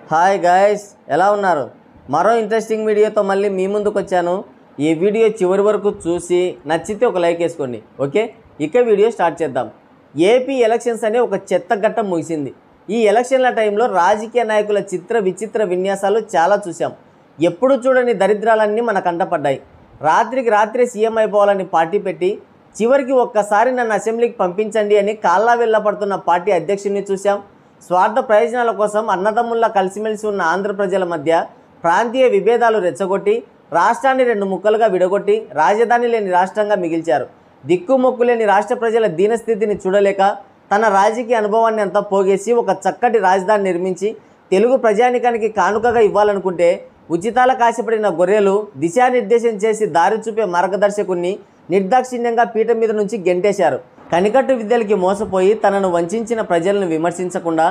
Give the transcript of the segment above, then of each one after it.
Hi guys, ఎలా ఉన్నారు? మరో ఇంట్రెస్టింగ్ వీడియోతో మళ్ళీ మీ ముందుకు వచ్చాను. ఈ వీడియో చివరి వరకు చూసి నచ్చితే ఒక లైక్ వేసుకోండి. ఓకే, ఇక వీడియో స్టార్ట్ చేద్దాం. ఏపీ ఎలక్షన్స్ అనే ఒక చెత్త ఘట్టం ముగిసింది. ఈ ఎలక్షన్ల టైంలో రాజకీయ నాయకుల చిత్ర విచిత్ర విన్యాసాలు చాలా చూసాం. ఎప్పుడు చూడని దరిద్రాలన్నీ మన కంటపడ్డాయి. రాత్రికి రాత్రే సీఎం అయిపోవాలని పార్టీ పెట్టి చివరికి ఒక్కసారి నన్ను అసెంబ్లీకి పంపించండి అని కాళ్ళ వెళ్ళపడుతున్న పార్టీ అధ్యక్షుడిని చూసాం. స్వార్థ ప్రయోజనాల కోసం అన్నదమ్ముల్లా కలిసిమెలిసి ఉన్న ఆంధ్ర ప్రజల మధ్య ప్రాంతీయ విభేదాలు రెచ్చగొట్టి రాష్ట్రాన్ని రెండు ముక్కలుగా విడగొట్టి రాజధాని లేని రాష్ట్రంగా మిగిల్చారు. దిక్కుమొక్కు లేని రాష్ట్ర ప్రజల దీనస్థితిని చూడలేక తన రాజకీయ అనుభవాన్ని అంతా పోగేసి ఒక చక్కటి రాజధాని నిర్మించి తెలుగు ప్రజానికానికి కానుకగా ఇవ్వాలనుకుంటే ఉచితాల కాశపడిన గొర్రెలు దిశానిర్దేశం చేసి దారి చూపే మార్గదర్శకుణ్ణి నిర్దాక్షిణ్యంగా పీఠం మీద నుంచి గెంటేశారు. కనికట్టు విద్యలకి మోసపోయి తనను వంచిన ప్రజలను విమర్శించకుండా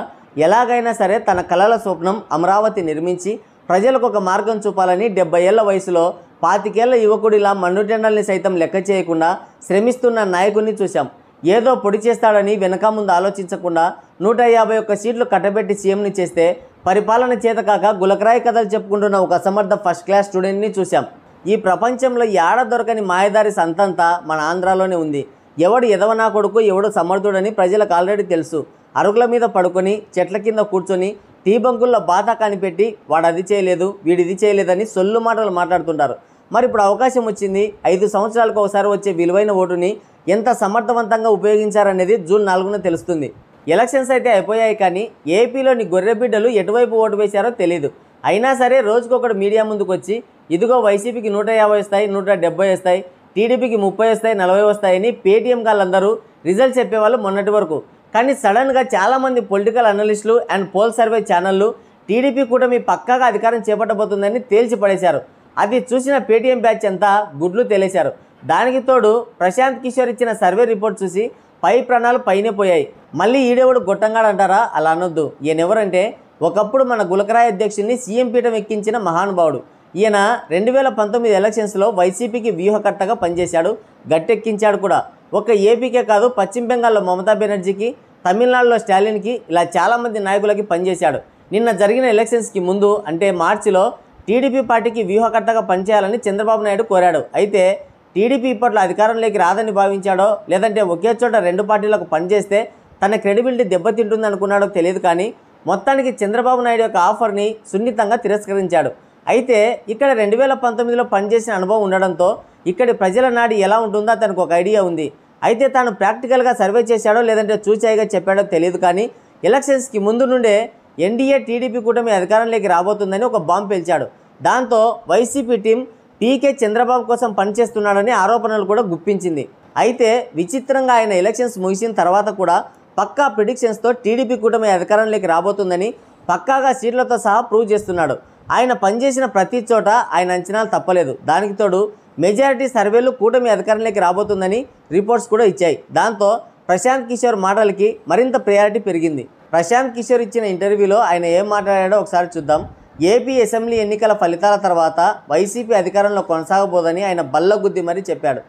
ఎలాగైనా సరే తన కలల స్వప్నం అమరావతి నిర్మించి ప్రజలకు ఒక మార్గం చూపాలని 70 ఏళ్ల వయసులో 25 ఏళ్ల యువకుడిలా మండుటెండల్ని సైతం లెక్క చేయకుండా శ్రమిస్తున్న నాయకుడిని చూశాం. ఏదో పొడి చేస్తాడని వెనక ముందు ఆలోచించకుండా 151 సీట్లు కట్టబెట్టి సీఎంని చేస్తే పరిపాలన చేతకాక గులకరాయి కథలు చెప్పుకుంటున్న ఒక అసమర్థ ఫస్ట్ క్లాస్ స్టూడెంట్ని చూశాం. ఈ ప్రపంచంలో ఏడ దొరకని మాయదారి సంతంతా మన ఆంధ్రాలోనే ఉంది. ఎవడు ఎదవనా కొడుకు, ఎవడు సమర్థుడని ప్రజలకు ఆల్రెడీ తెలుసు. అరుగుల మీద పడుకొని చెట్ల కింద కూర్చొని టీ బంకుల్లో బాధ కనిపెట్టి వాడు అది చేయలేదు వీడు ఇది చేయలేదని సొల్లు మాటలు మాట్లాడుతుంటారు. మరి ఇప్పుడు అవకాశం వచ్చింది. 5 సంవత్సరాలకు ఒకసారి వచ్చే విలువైన ఓటుని ఎంత సమర్థవంతంగా ఉపయోగించారనేది జూన్ 4న తెలుస్తుంది. ఎలక్షన్స్ అయితే అయిపోయాయి, కానీ ఏపీలోని గొర్రె బిడ్డలు ఎటువైపు ఓటు వేశారో తెలియదు. అయినా సరే రోజుకొకడు మీడియా ముందుకు వచ్చి ఇదిగో వైసీపీకి 150 వస్తాయి, 170 వస్తాయి, టీడీపీకి 30 వస్తాయి, 40 వస్తాయని పేటీఎం గాళ్ళందరూ రిజల్ట్ చెప్పేవాళ్ళు మొన్నటి వరకు. కానీ సడన్గా చాలామంది పొలిటికల్ అనలిస్టులు అండ్ పోల్ సర్వే ఛానళ్ళు టీడీపీ కూటమి పక్కాగా అధికారం చేపట్టబోతుందని తేల్చి పడేశారు. అది చూసిన పేటీఎం బ్యాచ్ అంతా గుడ్లు తేలేశారు. దానికి తోడు ప్రశాంత్ కిషోర్ ఇచ్చిన సర్వే రిపోర్ట్ చూసి పై ప్రాణాలు పైనే పోయాయి. మళ్ళీ ఈడేవుడు గొట్టంగాడంటారా? అలా అనొద్దు. ఈయనెవరంటే ఒకప్పుడు మన గులకరాయి అధ్యక్షుడిని సీఎం పీఠం ఎక్కించిన మహానుభావుడు. ఈయన 2019 ఎలక్షన్స్లో వైసీపీకి వ్యూహకర్తగా పనిచేశాడు, గట్టెక్కించాడు కూడా. ఒక ఏపీకే కాదు, పశ్చిమ బెంగాల్లో మమతా బెనర్జీకి, తమిళనాడులో స్టాలిన్కి, ఇలా చాలామంది నాయకులకి పనిచేశాడు. నిన్న జరిగిన ఎలక్షన్స్కి ముందు అంటే మార్చిలో టీడీపీ పార్టీకి వ్యూహకర్తగా పనిచేయాలని చంద్రబాబు నాయుడు కోరాడు. అయితే టీడీపీ ఇప్పట్లో అధికారంలోకి రాదని భావించాడో లేదంటే ఒకే చోట 2 పార్టీలకు పనిచేస్తే తన క్రెడిబిలిటీ దెబ్బతింటుంది అనుకున్నాడో తెలియదు, కానీ మొత్తానికి చంద్రబాబు నాయుడు యొక్క ఆఫర్ని సున్నితంగా తిరస్కరించాడు. అయితే ఇక్కడ 2019లో పనిచేసిన అనుభవం ఉండడంతో ఇక్కడి ప్రజల నాడి ఎలా ఉంటుందో తనకు ఒక ఐడియా ఉంది. అయితే తాను ప్రాక్టికల్గా సర్వే చేశాడో లేదంటే చూచాయిగా చెప్పాడో తెలియదు, కానీ ఎలక్షన్స్కి ముందు నుండే ఎన్డీఏ టీడీపీ కూటమి అధికారంలోకి రాబోతుందని ఒక బాంబు పేల్చాడు. దాంతో వైసీపీ టీం పీకే చంద్రబాబు కోసం పనిచేస్తున్నాడని ఆరోపణలు కూడా గుప్పించింది. అయితే విచిత్రంగా ఆయన ఎలక్షన్స్ ముగిసిన తర్వాత కూడా పక్కా ప్రిడిక్షన్స్తో టీడీపీ కూటమి అధికారంలోకి రాబోతుందని పక్కాగా సీట్లతో సహా ప్రూవ్ చేస్తున్నాడు. ఆయన పనిచేసిన ప్రతి చోట ఆయన అంచనాలు తప్పలేదు. దానికి తోడు మెజారిటీ సర్వేలు కూటమి అధికారంలోకి రాబోతుందని రిపోర్ట్స్ కూడా ఇచ్చాయి. దాంతో ప్రశాంత్ కిషోర్ మాటలకి మరింత ప్రయారిటీ పెరిగింది. ప్రశాంత్ కిషోర్ ఇచ్చిన ఇంటర్వ్యూలో ఆయన ఏం మాట్లాడాడో ఒకసారి చూద్దాం. ఏపీ అసెంబ్లీ ఎన్నికల ఫలితాల తర్వాత వైసీపీ అధికారంలో కొనసాగబోదని ఆయన బల్లగుద్ది మరీ చెప్పాడు.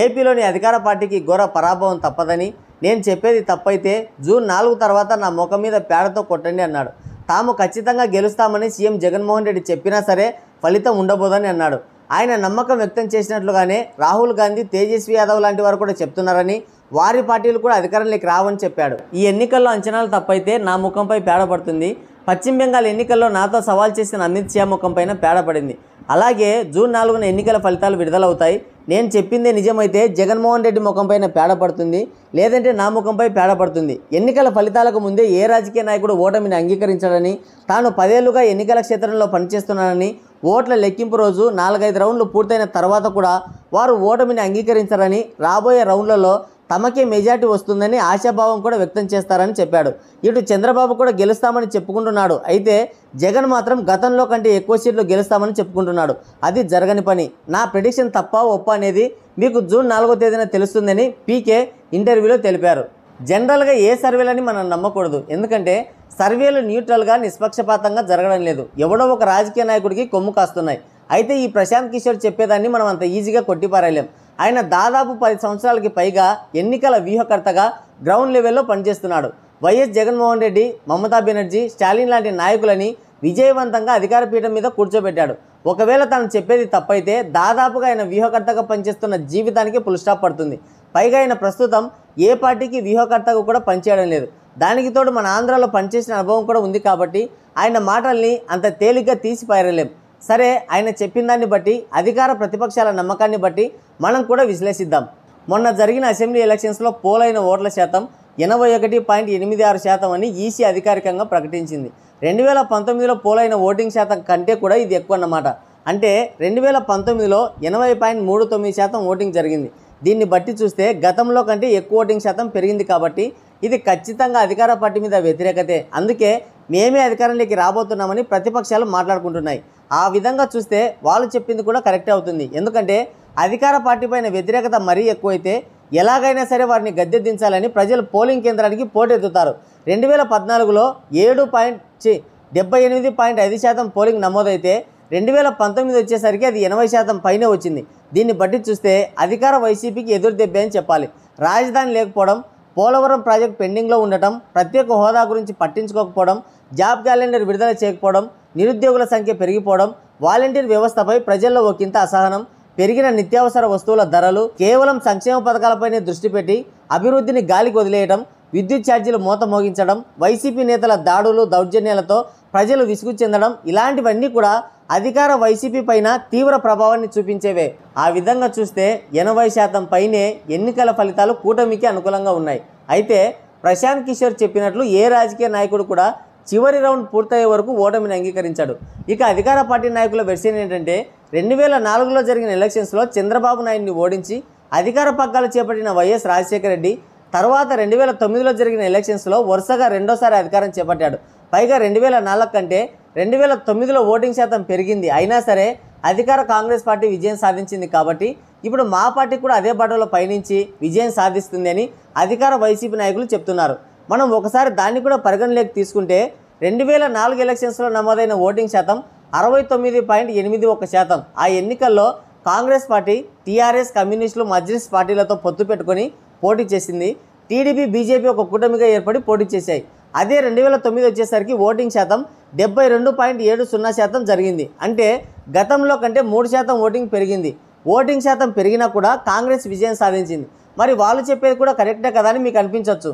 ఏపీలోని అధికార పార్టీకి ఘోర పరాభవం తప్పదని, నేను చెప్పేది తప్పైతే జూన్ 4 తర్వాత నా ముఖం మీద పేడతో కొట్టండి అన్నాడు. తాము ఖచ్చితంగా గెలుస్తామని సీఎం జగన్మోహన్ రెడ్డి చెప్పినా సరే ఫలితం ఉండబోదని అన్నాడు. ఆయన నమ్మకం వ్యక్తం చేసినట్లుగానే రాహుల్ గాంధీ, తేజస్వి యాదవ్ లాంటి వారు కూడా చెప్తున్నారని, వారి పార్టీలు కూడా అధికారంలోకి రావని చెప్పాడు. ఈ ఎన్నికల్లో అంచనాలు తప్పైతే నా ముఖంపై పేడ పడుతుంది. పశ్చిమ బెంగాల్ ఎన్నికల్లో నాతో సవాల్ చేసిన అమిత్ షా ముఖంపైన పేడ పడింది. అలాగే జూన్ 4న ఎన్నికల ఫలితాలు విడుదలవుతాయి. నేను చెప్పిందే నిజమైతే జగన్మోహన్ రెడ్డి ముఖంపైన పేడ పడుతుంది, లేదంటే నా ముఖంపై పేడ పడుతుంది. ఎన్నికల ఫలితాలకు ముందే ఏ రాజకీయ నాయకుడు ఓటమిని అంగీకరించాడని, తాను 10 ఏళ్లుగా ఎన్నికల క్షేత్రంలో పనిచేస్తున్నానని, ఓట్ల లెక్కింపు రోజు 4-5 రౌండ్లు పూర్తయిన తర్వాత కూడా వారు ఓటమిని అంగీకరించారని, రాబోయే రౌండ్లలో తమకే మెజార్టీ వస్తుందని ఆశాభావం కూడా వ్యక్తం చేస్తారని చెప్పాడు. ఇటు చంద్రబాబు కూడా గెలుస్తామని చెప్పుకుంటున్నాడు. అయితే జగన్ మాత్రం గతంలో కంటే ఎక్కువ సీట్లు గెలుస్తామని చెప్పుకుంటున్నాడు. అది జరగని పని. నా ప్రెడిక్షన్ తప్ప ఒప్ప అనేది మీకు జూన్ 4వ తేదీన తెలుస్తుందని పీకే ఇంటర్వ్యూలో తెలిపారు. జనరల్గా ఏ సర్వేలని మనం నమ్మకూడదు, ఎందుకంటే సర్వేలు న్యూట్రల్గా నిష్పక్షపాతంగా జరగడం లేదు. ఎవడో ఒక రాజకీయ నాయకుడికి కొమ్ము కాస్తున్నాయి. అయితే ఈ ప్రశాంత్ కిషోర్ చెప్పేదాన్ని మనం అంత ఈజీగా కొట్టిపారేయలేం. ఆయన దాదాపు 10 సంవత్సరాలకి పైగా ఎన్నికల వ్యూహకర్తగా గ్రౌండ్ లెవెల్లో పనిచేస్తున్నాడు. వైఎస్ జగన్మోహన్ రెడ్డి, మమతా బెనర్జీ, స్టాలిన్ లాంటి నాయకులని విజయవంతంగా అధికార పీఠం మీద కూర్చోబెట్టాడు. ఒకవేళ తను చెప్పేది తప్పైతే దాదాపుగా ఆయన వ్యూహకర్తగా పనిచేస్తున్న జీవితానికి ఫుల్ స్టాప్ పడుతుంది. పైగా ఆయన ప్రస్తుతం ఏ పార్టీకి వ్యూహకర్తగా కూడా పనిచేయడం లేదు. దానికి తోడు మన ఆంధ్రాలో పనిచేసిన అనుభవం కూడా ఉంది కాబట్టి ఆయన మాటల్ని అంత తేలిగ్గా తీసి పారలేం. సరే, ఆయన చెప్పిన దాన్ని బట్టి అధికార ప్రతిపక్షాల నమ్మకాన్ని బట్టి మనం కూడా విశ్లేషిద్దాం. మొన్న జరిగిన అసెంబ్లీ ఎలక్షన్స్లో పోలైన ఓట్ల శాతం 81.86% అని ఈసీ అధికారికంగా ప్రకటించింది. 2019లో పోలైన ఓటింగ్ శాతం కంటే కూడా ఇది ఎక్కువ అన్నమాట. అంటే 2019లో 80.39% ఓటింగ్ జరిగింది. దీన్ని బట్టి చూస్తే గతంలో కంటే ఎక్కువ ఓటింగ్ శాతం పెరిగింది కాబట్టి ఇది ఖచ్చితంగా అధికార పార్టీ మీద వ్యతిరేకతే. అందుకే మేమే అధికారంలోకి రాబోతున్నామని ప్రతిపక్షాలు మాట్లాడుకుంటున్నాయి. ఆ విధంగా చూస్తే వాళ్ళు చెప్పింది కూడా కరెక్టే అవుతుంది. ఎందుకంటే అధికార పార్టీ పైన వ్యతిరేకత మరీ ఎక్కువైతే ఎలాగైనా సరే వారిని గద్దె దించాలని ప్రజలు పోలింగ్ కేంద్రానికి పోటెత్తుతారు. 2014లో 78.5% పోలింగ్ నమోదైతే 2019 వచ్చేసరికి అది 80% పైనే వచ్చింది. దీన్ని బట్టి చూస్తే అధికార వైసీపీకి ఎదురు దెబ్బే అని చెప్పాలి. రాజధాని లేకపోవడం, పోలవరం ప్రాజెక్టు పెండింగ్లో ఉండటం, ప్రత్యేక హోదా గురించి పట్టించుకోకపోవడం, జాబ్ క్యాలెండర్ విడుదల చేయకపోవడం, నిరుద్యోగుల సంఖ్య పెరిగిపోవడం, వాలంటీర్ వ్యవస్థపై ప్రజల్లో ఒకంత అసహనం, పెరిగిన నిత్యావసర వస్తువుల ధరలు, కేవలం సంక్షేమ పథకాలపైనే దృష్టి పెట్టి అభివృద్ధిని గాలికి వదిలేయడం, విద్యుత్ ఛార్జీలు మోత మోగించడం, వైసీపీ నేతల దాడులు దౌర్జన్యాలతో ప్రజలు విసుగు చెందడం, ఇలాంటివన్నీ కూడా అధికార వైసీపీ పైన తీవ్ర ప్రభావాన్ని చూపించేవే. ఆ విధంగా చూస్తే 80% పైనే ఎన్నికల ఫలితాలు కూటమికి అనుకూలంగా ఉన్నాయి. అయితే ప్రశాంత్ కిషోర్ చెప్పినట్లు ఏ రాజకీయ నాయకుడు కూడా చివరి రౌండ్ పూర్తయ్యే వరకు ఓటమిని అంగీకరించాడు. ఇక అధికార పార్టీ నాయకుల వెర్షన్ ఏంటంటే 2004లో జరిగిన ఎలక్షన్స్లో చంద్రబాబు నాయుడిని ఓడించి అధికార పగ్గాలు చేపట్టిన వైఎస్ రాజశేఖర రెడ్డి తర్వాత 2009లో జరిగిన ఎలక్షన్స్లో వరుసగా రెండోసారి అధికారం చేపట్టాడు. పైగా 2004 కంటే 2009లో ఓటింగ్ శాతం పెరిగింది. అయినా సరే అధికార కాంగ్రెస్ పార్టీ విజయం సాధించింది. కాబట్టి ఇప్పుడు మా పార్టీ కూడా అదే బాటలో పయనించి విజయం సాధిస్తుంది అని అధికార వైసీపీ నాయకులు చెప్తున్నారు. మనం ఒకసారి దాన్ని కూడా పరిగణలోకి తీసుకుంటే 2004 ఎలక్షన్స్లో నమోదైన ఓటింగ్ శాతం 69.81%. ఆ ఎన్నికల్లో కాంగ్రెస్ పార్టీ టీఆర్ఎస్, కమ్యూనిస్టులు, మజ్లిస్ పార్టీలతో పొత్తు పెట్టుకొని పోటీ చేసింది. టీడీపీ, బీజేపీ ఒక కూటమిగా ఏర్పడి పోటీ చేశాయి. అదే 2009 వచ్చేసరికి ఓటింగ్ శాతం 72.70% జరిగింది. అంటే గతంలో కంటే 3% ఓటింగ్ పెరిగింది. ఓటింగ్ శాతం పెరిగినా కూడా కాంగ్రెస్ విజయం సాధించింది. మరి వాళ్ళు చెప్పేది కూడా కరెక్టే కదా అని మీకు అనిపించవచ్చు.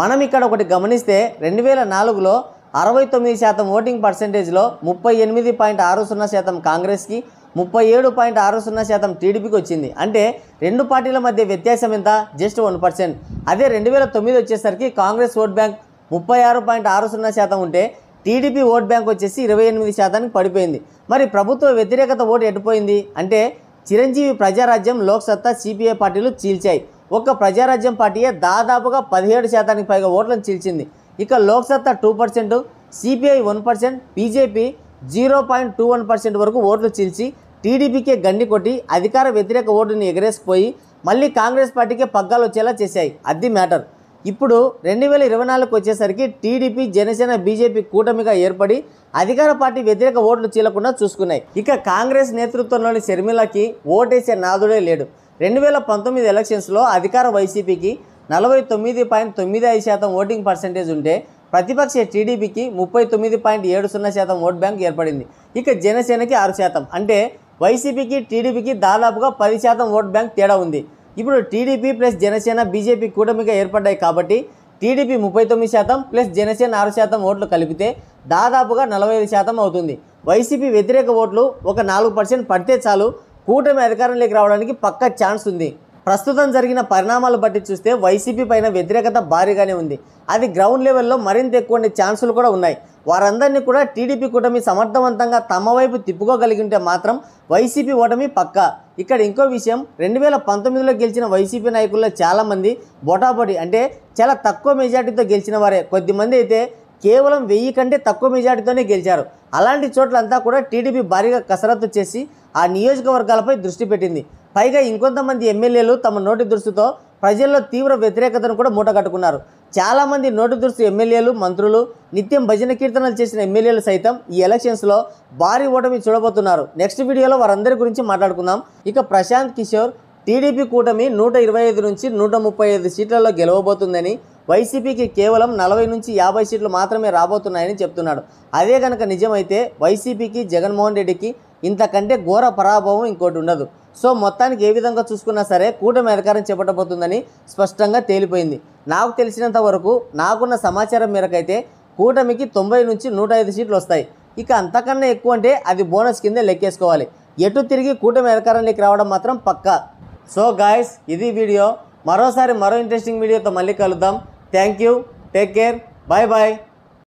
మనం ఇక్కడ ఒకటి గమనిస్తే 2004లో 69% ఓటింగ్ పర్సెంటేజ్లో 38.60% కాంగ్రెస్కి, 37.60% టీడీపీకి వచ్చింది. అంటే రెండు పార్టీల మధ్య వ్యత్యాసం ఎంత? జస్ట్ 1%. అదే 2009 వచ్చేసరికి కాంగ్రెస్ ఓట్ బ్యాంక్ 36.60% ఉంటే టీడీపీ ఓట్ బ్యాంక్ వచ్చేసి 28%కి పడిపోయింది. మరి ప్రభుత్వ వ్యతిరేకత ఓటు ఎటుపోయింది అంటే చిరంజీవి ప్రజారాజ్యం, లోక్సత్తా, సిపిఐ పార్టీలు చీల్చాయి. ఒక్క ప్రజారాజ్యం పార్టీయే దాదాపుగా 17%కి పైగా ఓట్లను చీల్చింది. ఇక లోక్సత్తా 2%, సిపిఐ 1%, బీజేపీ 0.21% వరకు ఓట్లు చీల్చి టీడీపీకే గండి కొట్టి అధికార వ్యతిరేక ఓటుని ఎగరేసిపోయి మళ్ళీ కాంగ్రెస్ పార్టీకే పగ్గాలు వచ్చేలా చేశాయి. అది మ్యాటర్. ఇప్పుడు 2024కు వచ్చేసరికి టీడీపీ, జనసేన, బీజేపీ కూటమిగా ఏర్పడి అధికార పార్టీ వ్యతిరేక ఓట్లు చీలకుండా చూసుకున్నాయి. ఇక కాంగ్రెస్ నేతృత్వంలోని షర్మిలకి ఓటేసే నాదుడే లేడు. 2019 ఎలక్షన్స్లో అధికార వైసీపీకి 49.95% ఓటింగ్ పర్సెంటేజ్ ఉంటే ప్రతిపక్ష టీడీపీకి 39.70% ఓట్ బ్యాంక్ ఏర్పడింది. ఇక జనసేనకి 6%. అంటే వైసీపీకి, టీడీపీకి దాదాపుగా 10% ఓట్ బ్యాంక్ తేడా ఉంది. ఇప్పుడు టీడీపీ ప్లస్ జనసేన, బీజేపీ కూటమిగా ఏర్పడ్డాయి కాబట్టి టీడీపీ 39% ప్లస్ జనసేన 6% ఓట్లు కలిపితే దాదాపుగా 45% అవుతుంది. వైసీపీ వ్యతిరేక ఓట్లు ఒక 4% పడితే చాలు కూటమి అధికారంలోకి రావడానికి పక్కా ఛాన్స్ ఉంది. ప్రస్తుతం జరిగిన పరిణామాలు బట్టి చూస్తే వైసీపీ పైన వ్యతిరేకత భారీగానే ఉంది. అది గ్రౌండ్ లెవెల్లో మరింత ఎక్కువ ఛాన్సులు కూడా ఉన్నాయి. వారందరినీ కూడా టీడీపీ కూటమి సమర్థవంతంగా తమ వైపు తిప్పుకోగలిగి ఉంటే మాత్రం వైసీపీ ఓటమి పక్కా. ఇక్కడ ఇంకో విషయం, 2019లో గెలిచిన వైసీపీ నాయకుల్లో చాలామంది బొటాబొటి అంటే చాలా తక్కువ మెజార్టీతో గెలిచిన వారే. కొద్దిమంది అయితే కేవలం 1000 కంటే తక్కువ మెజార్టీతోనే గెలిచారు. అలాంటి చోట్లంతా కూడా టీడీపీ భారీగా కసరత్తు చేసి ఆ నియోజకవర్గాలపై దృష్టి పెట్టింది. పైగా ఇంకొంతమంది ఎమ్మెల్యేలు తమ నోటి దురుసుతో ప్రజల్లో తీవ్ర వ్యతిరేకతను కూడా మూటగట్టుకున్నారు. చాలామంది నోటి దురుసు ఎమ్మెల్యేలు, మంత్రులు, నిత్యం భజన కీర్తనలు చేసిన ఎమ్మెల్యేలు సైతం ఈ ఎలక్షన్స్లో భారీ ఓటమి చూడబోతున్నారు. నెక్స్ట్ వీడియోలో వారందరి గురించి మాట్లాడుకుందాం. ఇక ప్రశాంత్ కిషోర్ టీడీపీ కూటమి 125 నుంచి 135 సీట్లలో గెలవబోతుందని, వైసీపీకి కేవలం 40 నుంచి 50 సీట్లు మాత్రమే రాబోతున్నాయని చెప్తున్నాడు. అదే కనుక నిజమైతే వైసీపీకి జగన్మోహన్ రెడ్డికి ఇంతకంటే ఘోర పరాభవం ఇంకోటి ఉండదు. సో మొత్తానికి ఏ విధంగా చూసుకున్నా సరే కూటమి అధికారం చేపట్టబోతుందని స్పష్టంగా తేలిపోయింది. నాకు తెలిసినంత వరకు నాకున్న సమాచారం మేరకైతే కూటమికి 90 నుంచి 105 సీట్లు వస్తాయి. ఇక అంతకన్నా ఎక్కువ అంటే అది బోనస్ కిందే లెక్కేసుకోవాలి. ఎటు తిరిగి కూటమి అధికారంలోకి రావడం మాత్రం పక్కా. సో గాయస్, ఇది వీడియో. మరో ఇంట్రెస్టింగ్ వీడియోతో మళ్ళీ కలుద్దాం. Thank you, take care, bye bye.